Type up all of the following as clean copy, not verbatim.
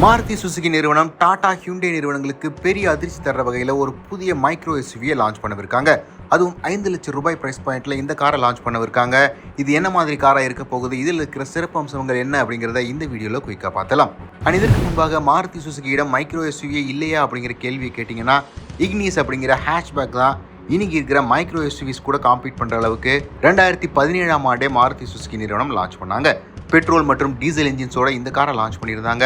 Maruti Suzuki நிறுவனம் Tata Hyundai நிறுவனங்களுக்கு பெரிய அதிர்ச்சி தர்ற வகையில் ஒரு புதிய மைக்ரோ எஸ்யூவியை லான்ச் பண்ணவிருக்காங்க. அதுவும் 5 லட்சம் ரூபாய் பிரைஸ் பாயிண்ட்ல இந்த காரை லான்ச் பண்ணவிருக்காங்க. இது என்ன மாதிரி காராக இருக்க போகுது, இதில் இருக்கிற சிறப்பு அம்சங்கள் என்ன அப்படிங்கிறத இந்த வீடியோவில் குயிக்காக பார்த்தலாம். இதற்கு முன்பாக மாருதி சுசுகியிடம் மைக்ரோ எஸ்யூவியே இல்லையா அப்படிங்கிற கேள்வியை கேட்டிங்கன்னா, இக்னிஸ் அப்படிங்கிற ஹேஷ்பேக் தான் இன்னைக்கு இருக்கிற மைக்ரோ எஸ்யூவிஸ் கூட காம்பீட் பண்ணுற அளவுக்கு 2017ஆம் ஆண்டே மாருதி சுசுகி நிறுவனம் லான்ச் பண்ணாங்க. பெட்ரோல் மற்றும் டீசல் என்ஜின்ஸோட இந்த காரை லான்ச் பண்ணியிருந்தாங்க.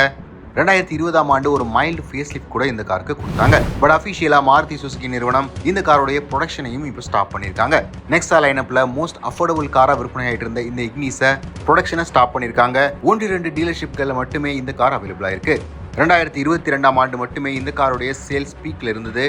2020ஆம் ஆண்டு ஒரு மைல்டு ஃபேஸ் லிஃப்ட் கூட இந்த காருக்கு கொடுத்தாங்க. பட் அஃபிஷியலா மாருதி சுசுகி நிறுவனம் இந்த காரோடைய ப்ரொடக்ஷனையும் இப்போ ஸ்டாப் பண்ணியிருக்காங்க. நெக்ஸ்ட் லைனப்ல மோஸ்ட் அஃபோர்டபுள் காரா விற்பனை ஆகிட்டு இருந்த இந்த இக்னிஸை ப்ரொடக்ஷனை ஸ்டாப் பண்ணியிருக்காங்க. 1-2 டீலர்ஷிப்களில் மட்டுமே இந்த கார் அவைலபிளா இருக்கு. 2022ஆம் ஆண்டு மட்டுமே இந்த காரோடைய சேல்ஸ் பீக்ல இருந்தது.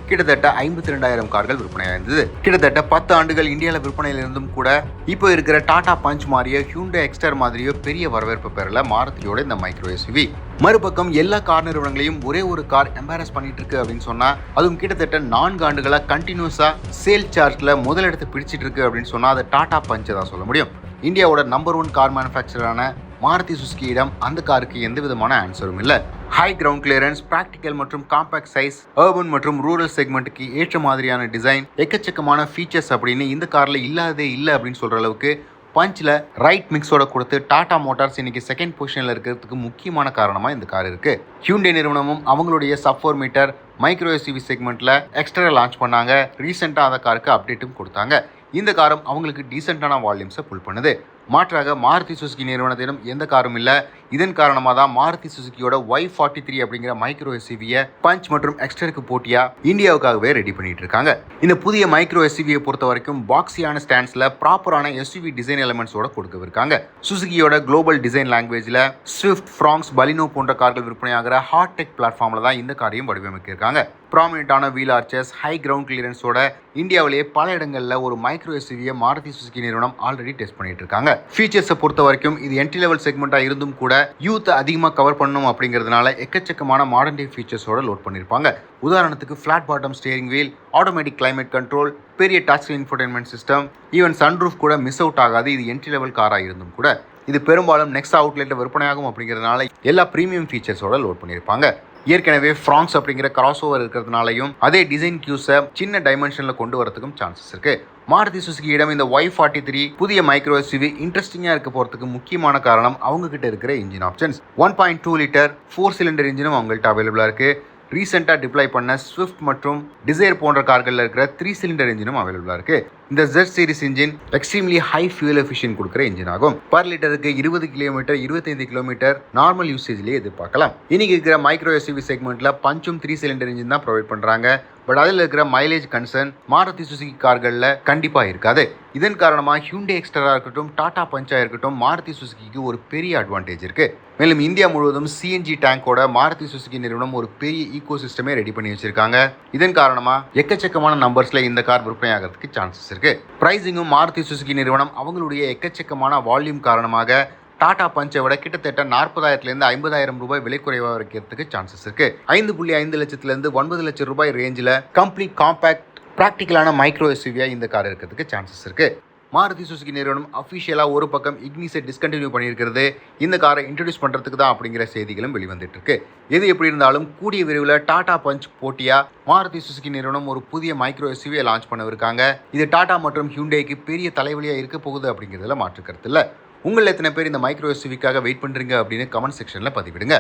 கிட்டத்தட்ட 52,000 கார்கள் விற்பனையாயிருந்தது. கிட்டத்தட்ட 10 ஆண்டுகள் இந்தியாவில் விற்பனையில் இருந்தும் கூட இப்போ இருக்கிற டாடா பஞ்ச் மாதிரியோ ஹியூண்டே எக்ஸ்டர் மாதிரியோ பெரிய வரவேற்பு பெறல மாருதியோட இந்த மைக்ரோ எஸ்யூவி. மறுபக்கம் எல்லா கார் நிறுவனங்களையும் ஒரே ஒரு கார் எம்பாரஸ் பண்ணிட்டு இருக்கு அப்படின்னு சொன்னா, அதுவும் கிட்டத்தட்ட 4 ஆண்டுகளா கண்டினியூஸா சேல் சார்ட்ல முதலிடத்தை பிடிச்சிட்டு இருக்கு அப்படின்னு சொன்னா அது டாடா பஞ்சை தான் சொல்ல முடியும். இந்தியாவோட நம்பர் 1 கார் மேனுஃபேக்சரான மாருதி சுசுகியிடம் அந்த காருக்கு எந்த விதமான ஆன்சரும் இல்லை. ஹை கிரவுண்ட் கிளியரன்ஸ், பிராக்டிக்கல் மற்றும் காம்பாக்ட் சைஸ், அர்பன் மற்றும் ரூரல் செக்மெண்ட்டுக்கு ஏற்ற மாதிரியான டிசைன், எக்கச்சக்கமான ஃபீச்சர்ஸ் அப்படின்னு இந்த கார்ல இல்லாதே இல்லை அப்படின்னு சொல்ற அளவுக்கு பஞ்சில் ரைட் மிக்ஸோட கொடுத்து டாடா மோட்டார்ஸ் இன்னைக்கு செகண்ட் பொசிஷனில் இருக்கிறதுக்கு முக்கியமான காரணமாக இந்த கார் இருக்கு. ஹியூண்டே நிறுவனமும் அவங்களுடைய சப் 4 மீட்டர் மைக்ரோ எஸ்யூவி செக்மெண்ட்ல எக்ஸ்ட்ரா லான்ச் பண்ணாங்க. ரீசெண்டாக அந்த காருக்கு அப்டேட்டும் கொடுத்தாங்க. இந்த காரும் அவங்களுக்கு டீசென்டான வால்யூம்ஸை புல் பண்ணுது. மாற்றாக மாருதி சுசுகி நிறுவனத்திடம் எந்த காரும் இல்லை. இதன் காரணமாக தான் மாருதி சுசுகியோட Y43 அப்படிங்கிற மைக்ரோ எஸ்யூவியை பஞ்ச் மற்றும் எக்ஸ்டருக்கு போட்டியா இந்தியாவுக்காகவே ரெடி பண்ணிட்டு இருக்காங்க. இந்த புதிய மைக்ரோ எஸ்யூவியை பொறுத்த வரைக்கும் பாக்ஸியான ஸ்டாண்ட்ஸ்ல ப்ராப்பரான எஸ்யூவி டிசைன் எலிமெண்ட்ஸோட கொடுக்கவிருக்காங்க. சுசுகியோட குளோபல் டிசைன் லாங்குவேஜ்ல ஸ்விஃப்ட், ஃப்ராங்ஸ், பலினோ போன்ற கார்கள் விற்பனையாகிற ஹார்ட் டெக் பிளாட்ஃபார்ம்ல தான் இந்த காரையும் வடிவமைக்கிருக்காங்க. ப்ராமினென்ட்டான வீல் ஆர்ச்சஸ், ஹை கிரவுண்ட் கிளியரன்ஸோட இந்தியாவிலேயே பல இடங்களில் ஒரு மைக்ரோ எஸ்யூவியை மாருதி சுசுகி நிறுவனம் ஆல்ரெடி டெஸ்ட் பண்ணிட்டு இருக்காங்க. ஃபீச்சர்ஸை பொறுத்த வரைக்கும் இது என்ட்ரி லெவல் செக்மெண்ட்டாக இருந்தும் கூட யூத் அதிகமாக கவர் பண்ணணும் அப்படிங்கிறதுனால எக்கச்சக்கமான மாடர்ன் டே ஃபீச்சர்ஸோட லோட் பண்ணியிருப்பாங்க. உதாரணத்துக்கு flat bottom steering wheel, automatic climate control, பெரிய touch screen infotainment system, even sunroof கூட மிஸ் அவுட் ஆகாது. இது என்ட்ரி லெவல் காராக இருந்தும் கூட இது பெரும்பாலும் நெக்ஸ்ட் அவுட்லெட்டில் விற்பனையாகும் அப்படிங்கிறதுனால எல்லா ப்ரீமியம் ஃபீச்சர்ஸோட லோட் பண்ணியிருப்பாங்க. ஏற்கனவே ஃப்ராங்ஸ் அப்படிங்கிற கிராஸ் ஓவர் இருக்கிறதுனாலையும் அதே டிசைன் கியூஸை சின்ன டைமென்ஷனில் கொண்டு வரதுக்கும் சான்சஸ் இருக்கு. மாருதி சுசுகியிடம் இந்த Y43 புதிய மைக்ரோ எஸ்யூவி இன்ட்ரெஸ்டிங்காக இருக்க போகிறதுக்கு முக்கியமான காரணம் அவங்க கிட்ட இருக்கிற இன்ஜின் ஆப்ஷன்ஸ். 1.2 லிட்டர் 4 சிலிண்டர் இன்ஜினும் அவங்கள்ட்ட அவைலபிளாக இருக்கு. ரீசெண்டாக டிப்ளை பண்ண ஸ்விஃப்ட் மற்றும் டிசைர் போன்ற கார்களில் இருக்கிற 3 சிலிண்டர் இன்ஜினும் அவைலபிளாக இருக்கு. இந்த Z series engine extremely high fuel efficient கொடுக்குற இன்ஜின் ஆகும். பர் லிட்டருக்கு 20 கிலோமீட்டர் 25 கிலோமீட்டர் நார்மல் யூசேஜ்லேயே எதிர்பார்க்கலாம். இன்னைக்கு இருக்கிற மைக்ரோ எஸ்யூவி செக்மெண்ட்ல பஞ்சும் 3 சிலிண்டர் இன்ஜின் தான் ப்ரொவைட் பண்ணுறாங்க. பட் அதில் இருக்கிற மைலேஜ் கன்சர்ன் மாருதி சுசுகி கார்களில் கண்டிப்பாக இருக்காது. இதன் காரணமாக ஹியூண்டே எக்ஸ்டராக இருக்கட்டும், டாடா பஞ்சாக இருக்கட்டும், மாருதி சுசுகிக்கு ஒரு பெரிய அட்வான்டேஜ் இருக்கு. மேலும் இந்தியா முழுவதும் CNG டேங்கோட மாருதி சுசுகி நிறுவனம் ஒரு பெரிய ஈகோ சிஸ்டமே ரெடி பண்ணி வச்சிருக்காங்க. இதன் காரணமாக எக்கச்சக்கமான நம்பர்ஸ்ல இந்த கார் விற்பனையாகிறதுக்கு சான்சஸ் இருக்கு. பிரைசிங்கும் மாருதி சுசுகி நிறுவனம் அவங்களுடைய எக்கச்சக்கமான வால்யூம் காரணமாக டாடா பஞ்சை விட கிட்டத்தட்ட 40,000 50,000 ரூபாய் விலை குறைவாக வைக்கிறதுக்கு சான்சஸ் இருக்கு. 5.5 லட்சத்திலிருந்து 9 லட்சம் ரூபாய் ரேஞ்சில் கம்ப்ளீட் காம்பாக்ட் பிராக்டிக்கலான மைக்ரோ எஸ்யூவியா இந்த கார் இருக்கிறதுக்கு சான்சஸ் இருக்கு. மாருதி சுசுகி நிறுவனம் அஃபிஷியலாக ஒரு பக்கம் இக்னிஸை டிஸ்கண்டினியூ பண்ணியிருக்கிறது இந்த காரை இன்ட்ரடியூஸ் பண்ணுறதுக்கு தான் அப்படிங்கிற செய்திகளும் வெளிவந்துட்டு இருக்கு. எது எப்படி இருந்தாலும் கூடிய விரைவில் டாடா பஞ்ச் போட்டியா மாருதி சுசுகி நிறுவனம் ஒரு புதிய மைக்ரோ எஸ்யூவியை லான்ச் பண்ணவிருக்காங்க. இது டாடா மற்றும் ஹியூண்டேக்கு பெரிய தலைவலியாக இருக்க போகுது அப்படிங்கிறதுல மாற்றுக்கிறது இல்லை. உங்களில் எத்தனை பேர் இந்த மைக்ரோ எஸ்யூவிக்காக வெயிட் பண்ணுறீங்க அப்படின்னு கமெண்ட் செக்ஷனில் பதிவிடுங்க.